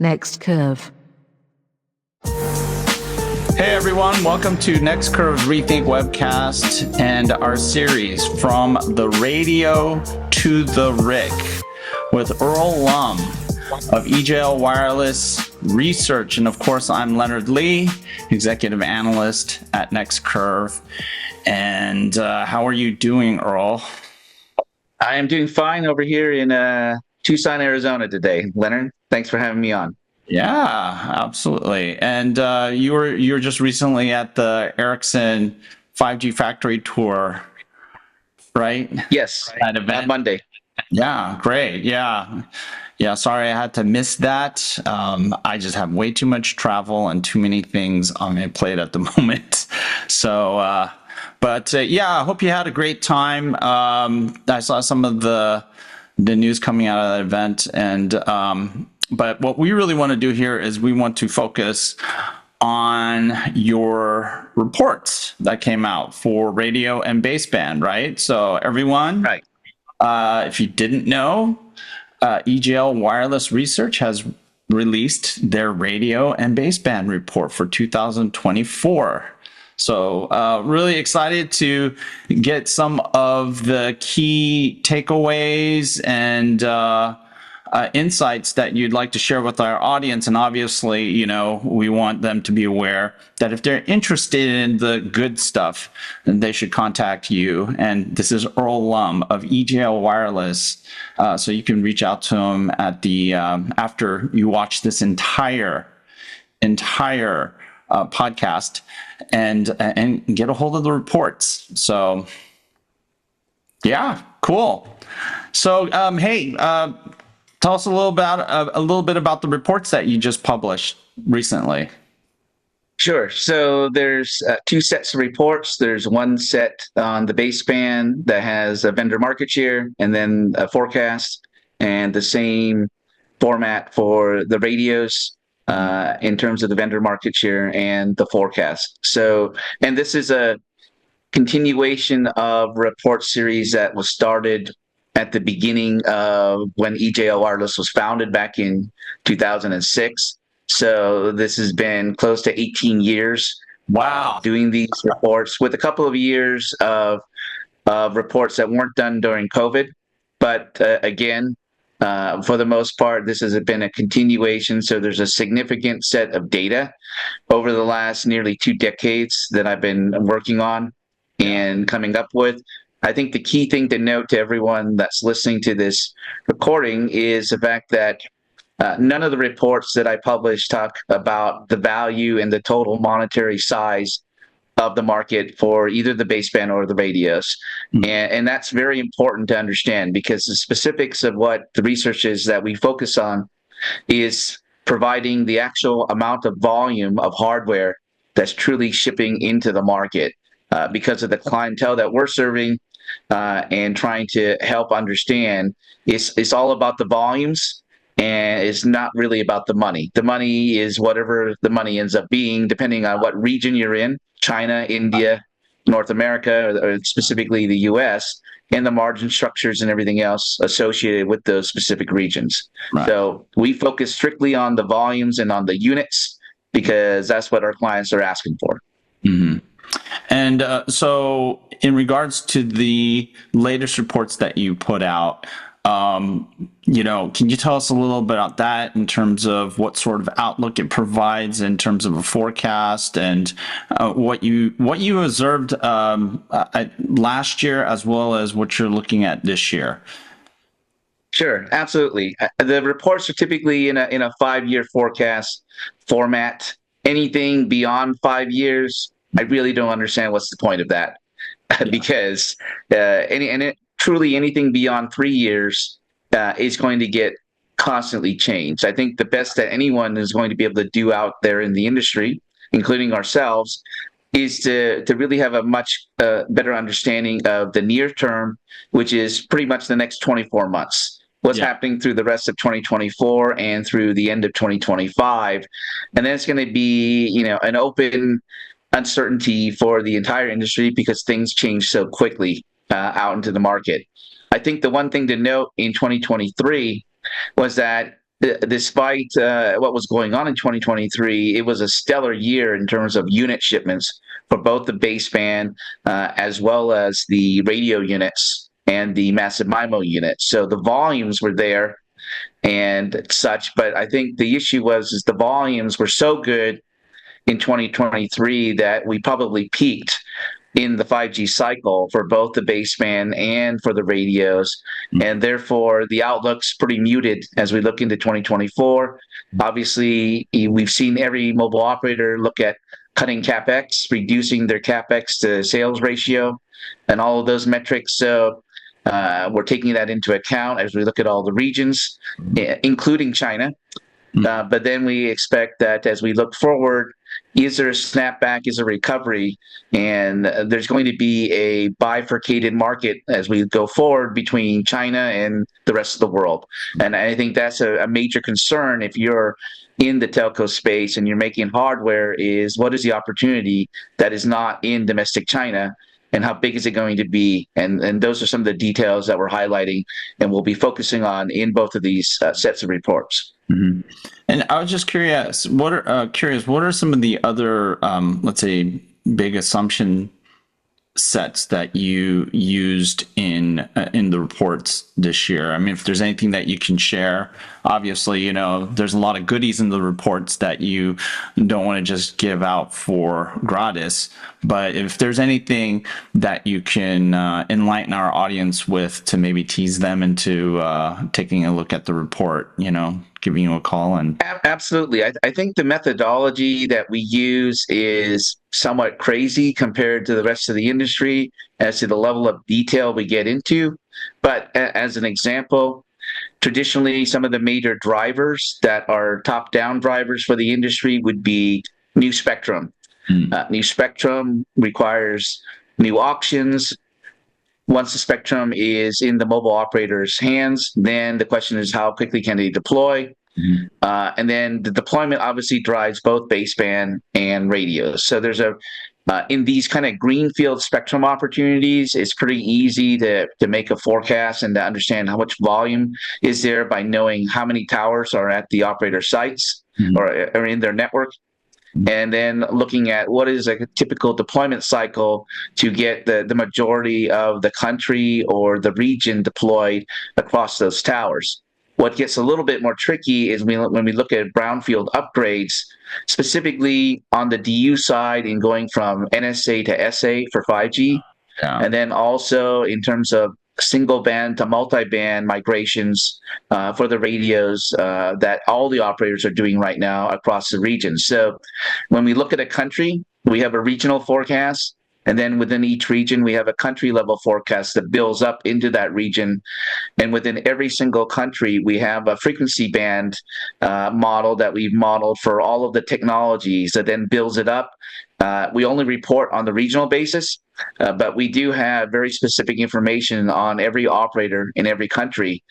Next Curve. Hey everyone, welcome to Next Curve's Rethink webcast and our series From the Radio to the RIC with Earl Lum of EJL Wireless Research. And of course, I'm Leonard Lee, Executive Analyst at Next Curve. And how are you doing, Earl? I am doing fine over here in Tucson, Arizona today. Leonard, thanks for having me on. Yeah, absolutely. And you were just recently at the Ericsson 5G Factory Tour, right? Yes, that event. Monday. Yeah, great. Yeah. Sorry, I had to miss that. I just have way too much travel and too many things on my plate at the moment. So, but I hope you had a great time. I saw some of the news coming out of that event, and but what we really want to do here is we want to focus on your reports that came out for radio and baseband, right? So everyone, right. If you didn't know, EJL Wireless Research has released their radio and baseband report for 2024. So really excited to get some of the key takeaways and insights that you'd like to share with our audience. And obviously, you know, we want them to be aware that if they're interested in the good stuff, then they should contact you. And this is Earl Lum of EJL Wireless. So you can reach out to him at the after you watch this entire podcast and get a hold of the reports. So yeah, cool. So hey, tell us a little bit about the reports that you just published recently. Sure. So there's two sets of reports. There's one set on the baseband that has a vendor market share and then a forecast, and the same format for the radios in terms of the vendor market share and the forecast. So, and this is a continuation of report series that was started at the beginning of when EJL Wireless was founded back in 2006. So this has been close to 18 years. Wow. Doing these reports with a couple of years of reports that weren't done during COVID. But again, for the most part, this has been a continuation. So there's a significant set of data over the last nearly 2 decades that I've been working on and coming up with. I think the key thing to note to everyone that's listening to this recording is the fact that none of the reports that I publish talk about the value and the total monetary size of the market for either the baseband or the radios. And that's very important to understand, because the specifics of what the research is that we focus on is providing the actual amount of volume of hardware that's truly shipping into the market because of the clientele that we're serving. And trying to help understand, it's all about the volumes, and it's not really about the money. The money is whatever the money ends up being, depending on what region you're in, China, India, North America, or specifically the US, and the margin structures and everything else associated with those specific regions. Right. So we focus strictly on the volumes and on the units, because that's what our clients are asking for. Mm-hmm. And so in regards to the latest reports that you put out, you know, can you tell us a little bit about that in terms of what sort of outlook it provides in terms of a forecast, and what you observed last year as well as what you're looking at this year? Sure, absolutely. The reports are typically in a 5-year forecast format. Anything beyond 5 years, I really don't understand what's the point of that, because truly anything beyond 3 years is going to get constantly changed. I think the best that anyone is going to be able to do out there in the industry, including ourselves, is to really have a much better understanding of the near term, which is pretty much the next 24 months. What's happening through the rest of 2024 and through the end of 2025. And then it's going to be, you know, an open uncertainty for the entire industry, because things change so quickly out into the market. I think the one thing to note in 2023 was that despite what was going on in 2023, it was a stellar year in terms of unit shipments for both the baseband as well as the radio units and the massive MIMO units. So the volumes were there and such, but I think the issue was is the volumes were so good in 2023 that we probably peaked in the 5G cycle for both the baseband and for the radios. And therefore, the outlook's pretty muted as we look into 2024. Obviously, we've seen every mobile operator look at cutting CapEx, reducing their CapEx to sales ratio, and all of those metrics. So we're taking that into account as we look at all the regions, including China. But then we expect that as we look forward, is there a snapback, is there a recovery? And there's going to be a bifurcated market as we go forward between China and the rest of the world. And I think that's a major concern if you're in the telco space and you're making hardware, is what is the opportunity that is not in domestic China? And how big is it going to be? And those are some of the details that we're highlighting and we'll be focusing on in both of these sets of reports. Mm-hmm. And I was just curious, what are some of the other, let's say, big assumption sets that you used in the reports this year? I mean, if there's anything that you can share. Obviously, you know, there's a lot of goodies in the reports that you don't want to just give out for gratis. But if there's anything that you can enlighten our audience with to maybe tease them into taking a look at the report, you know, giving you a call. And absolutely. I think the methodology that we use is somewhat crazy compared to the rest of the industry as to the level of detail we get into. But as an example, traditionally, some of the major drivers that are top-down drivers for the industry would be new spectrum. New spectrum requires new auctions. Once the spectrum is in the mobile operator's hands, then the question is how quickly can they deploy? And then the deployment obviously drives both baseband and radios. So there's in these kind of greenfield spectrum opportunities, it's pretty easy to make a forecast and to understand how much volume is there by knowing how many towers are at the operator sites or in their network. And then looking at what is a typical deployment cycle to get the majority of the country or the region deployed across those towers. What gets a little bit more tricky is when we look at brownfield upgrades, specifically on the DU side in going from NSA to SA for 5G, and then also in terms of single band to multi-band migrations for the radios that all the operators are doing right now across the region. So when we look at a country, we have a regional forecast, and then within each region, we have a country level forecast that builds up into that region. And within every single country, we have a frequency band model that we've modeled for all of the technologies that then builds it up. We only report on the regional basis, but we do have very specific information on every operator in every country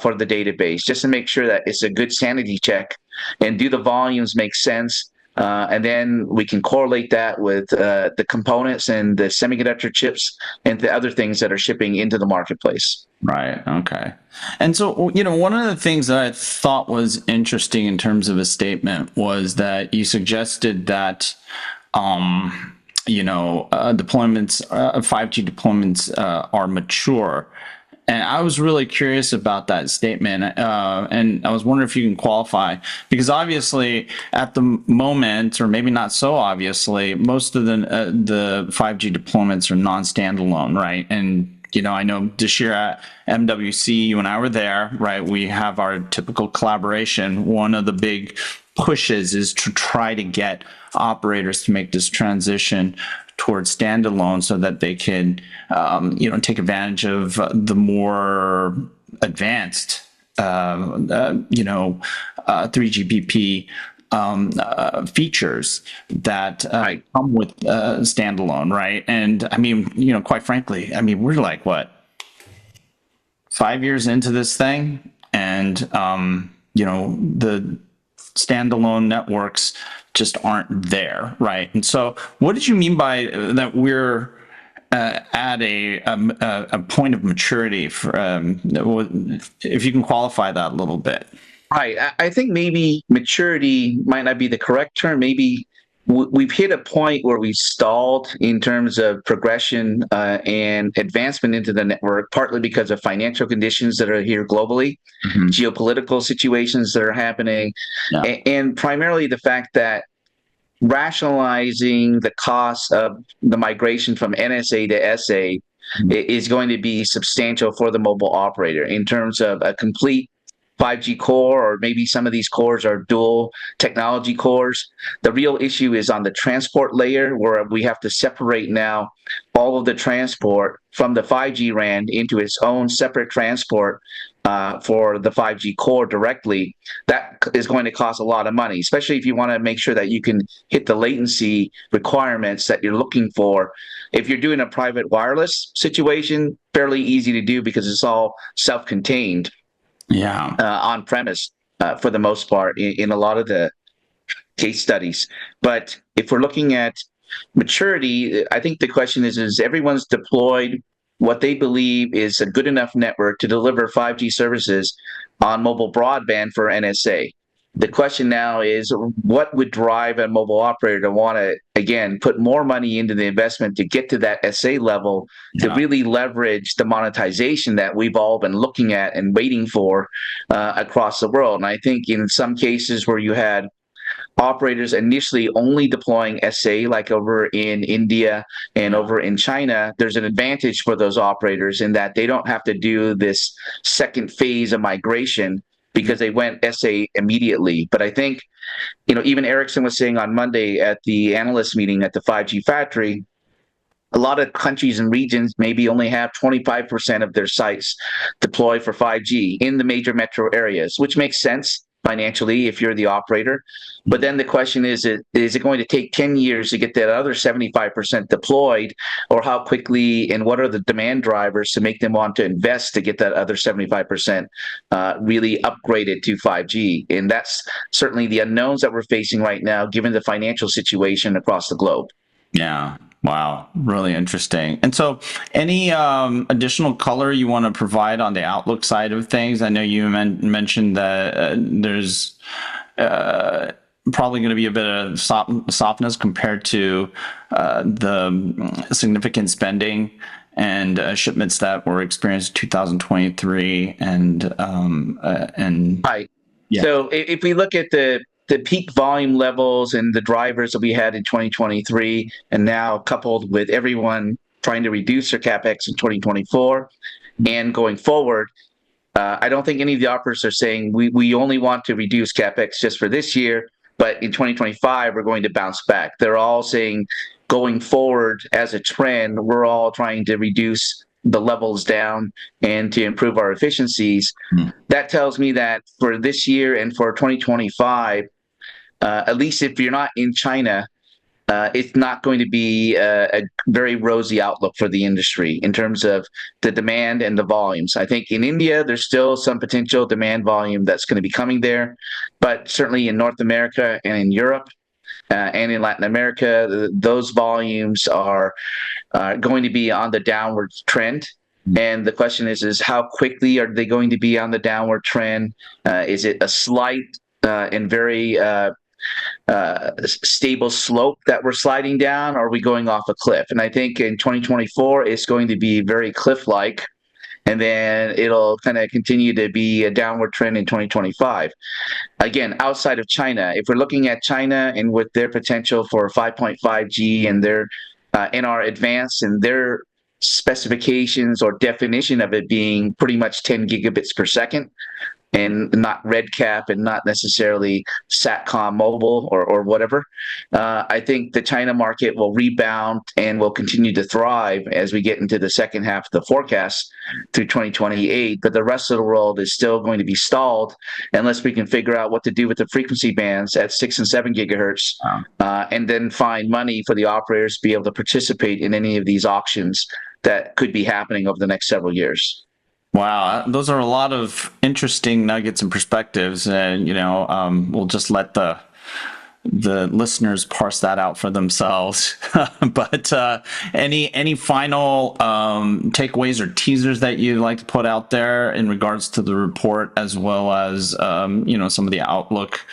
for the database, just to make sure that it's a good sanity check and do the volumes make sense. And then we can correlate that with the components and the semiconductor chips and the other things that are shipping into the marketplace. Right. Okay. And so, you know, one of the things that I thought was interesting in terms of a statement was that you suggested that, deployments, 5G deployments are mature. And I was really curious about that statement, and I was wondering if you can qualify, because obviously at the moment, or maybe not so obviously, most of the 5G deployments are non-standalone, right? And you know, I know this year at MWC, you and I were there, right? We have our typical collaboration. One of the big pushes is to try to get operators to make this transition towards standalone so that they can, take advantage of the more advanced, 3GPP features that come with standalone, right? And I mean, quite frankly, I mean, we're like, what, 5 years into this thing? And, the standalone networks just aren't there, right? And so what did you mean by that we're at a point of maturity? For if you can qualify that a little bit. Right. I think maybe maturity might not be the correct term. Maybe we've hit a point where we stalled in terms of progression and advancement into the network, partly because of financial conditions that are here globally, geopolitical situations that are happening, and primarily the fact that rationalizing the cost of the migration from NSA to SA is going to be substantial for the mobile operator in terms of a complete 5G core, or maybe some of these cores are dual technology cores. The real issue is on the transport layer, where we have to separate now all of the transport from the 5G RAN into its own separate transport for the 5G core directly. That is going to cost a lot of money, especially if you want to make sure that you can hit the latency requirements that you're looking for. If you're doing a private wireless situation, fairly easy to do because it's all self-contained. On premise for the most part in a lot of the case studies. But if we're looking at maturity, I think the question is everyone's deployed what they believe is a good enough network to deliver 5G services on mobile broadband for NSA. The question now is, what would drive a mobile operator to want to, again, put more money into the investment to get to that SA level to really leverage the monetization that we've all been looking at and waiting for across the world? And I think in some cases where you had operators initially only deploying SA, like over in India and over in China, there's an advantage for those operators in that they don't have to do this second phase of migration because they went SA immediately. But I think, even Ericsson was saying on Monday at the analyst meeting at the 5G Factory, a lot of countries and regions maybe only have 25% of their sites deployed for 5G in the major metro areas, which makes sense financially if you're the operator. But then the question is it going to take 10 years to get that other 75% deployed, or how quickly and what are the demand drivers to make them want to invest to get that other 75% really upgraded to 5G? And that's certainly the unknowns that we're facing right now, given the financial situation across the globe. Yeah. Wow. Really interesting. And so any additional color you want to provide on the outlook side of things? I know you mentioned that there's probably going to be a bit of softness compared to the significant spending and shipments that were experienced in 2023 and right. Yeah. So if we look at the peak volume levels and the drivers that we had in 2023, and now coupled with everyone trying to reduce their CapEx in 2024 and going forward, I don't think any of the operators are saying we only want to reduce CapEx just for this year, but in 2025, we're going to bounce back. They're all saying going forward as a trend, we're all trying to reduce the levels down and to improve our efficiencies. That tells me that for this year and for 2025, at least if you're not in China, it's not going to be a very rosy outlook for the industry in terms of the demand and the volumes. I think in India, there's still some potential demand volume that's going to be coming there, but certainly in North America and in Europe and in Latin America, those volumes are going to be on the downward trend. And the question is how quickly are they going to be on the downward trend? Is it a slight and very stable slope that we're sliding down, or are we going off a cliff? And I think in 2024, it's going to be very cliff-like, and then it'll kind of continue to be a downward trend in 2025. Again, outside of China, if we're looking at China and with their potential for 5.5G and their NR Advanced and their specifications or definition of it being pretty much 10 gigabits per second, and not RedCap and not necessarily SATCOM mobile or whatever. I think the China market will rebound and will continue to thrive as we get into the second half of the forecast through 2028. But the rest of the world is still going to be stalled unless we can figure out what to do with the frequency bands at 6 and 7 gigahertz and then find money for the operators to be able to participate in any of these auctions that could be happening over the next several years. Wow, those are a lot of interesting nuggets and perspectives, and we'll just let the the listeners parse that out for themselves. But any final takeaways or teasers that you'd like to put out there in regards to the report, as well as some of the outlook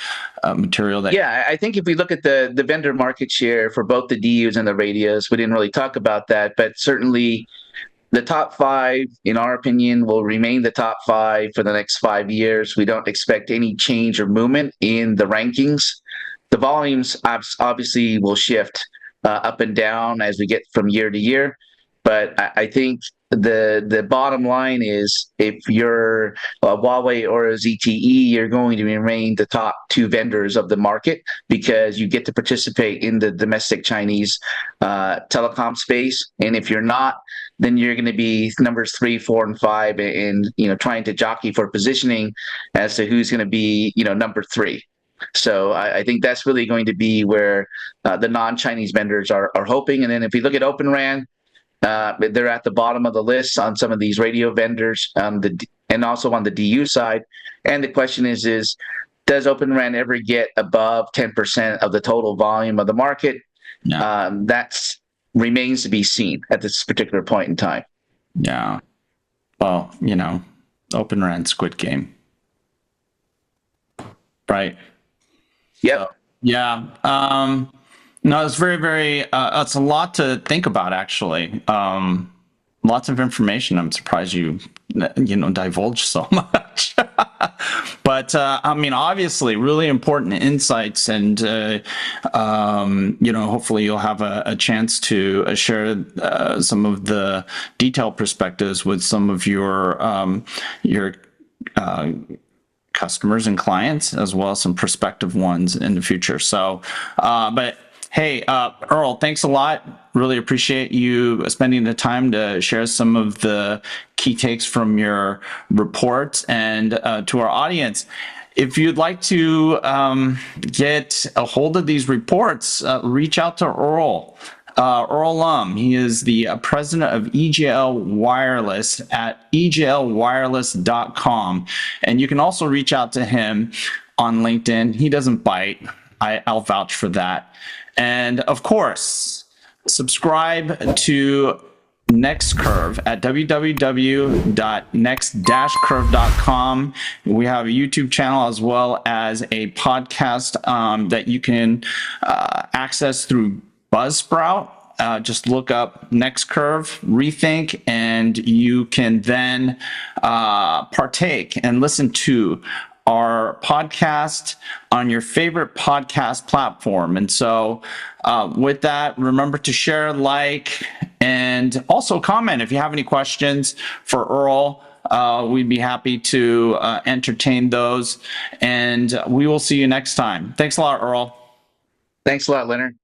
material that? Yeah, I think if we look at the vendor market share for both the DUs and the radios, we didn't really talk about that, but certainly the top five, in our opinion, will remain the top five for the next 5 years. We don't expect any change or movement in the rankings. The volumes obviously will shift up and down as we get from year to year. But I think the bottom line is, if you're Huawei or a ZTE, you're going to remain the top two vendors of the market, because you get to participate in the domestic Chinese telecom space. And if you're not, then you're going to be numbers 3, 4, and 5, and trying to jockey for positioning as to who's going to be number 3. So I think that's really going to be where the non-Chinese vendors are hoping. And then if we look at Open RAN, they're at the bottom of the list on some of these radio vendors, and also on the DU side. And the question is does Open RAN ever get above 10% of the total volume of the market? Yeah. That remains to be seen at this particular point in time. Yeah. Well, Open RAN, Squid Game. Right. Yep. So, yeah. No, it's very, very, it's a lot to think about, actually. Lots of information. I'm surprised you divulged so much. But, obviously, really important insights, and, hopefully you'll have a chance to share some of the detailed perspectives with some of your customers and clients, as well as some prospective ones in the future. So, but hey, Earl, thanks a lot. Really appreciate you spending the time to share some of the key takes from your report. And to our audience, if you'd like to get a hold of these reports, reach out to Earl. Earl Lum. He is the president of EJL Wireless at EJLWireless.com. And you can also reach out to him on LinkedIn. He doesn't bite. I'll vouch for that. And of course, subscribe to Next Curve at www.next-curve.com. We have a YouTube channel, as well as a podcast that you can access through Buzzsprout. Just look up Next Curve Rethink, and you can then partake and listen to our podcast on your favorite podcast platform. And so with that, remember to share, like, and also comment if you have any questions for Earl. We'd be happy to entertain those, and we will see you next time. Thanks a lot, Earl. Thanks a lot, Leonard.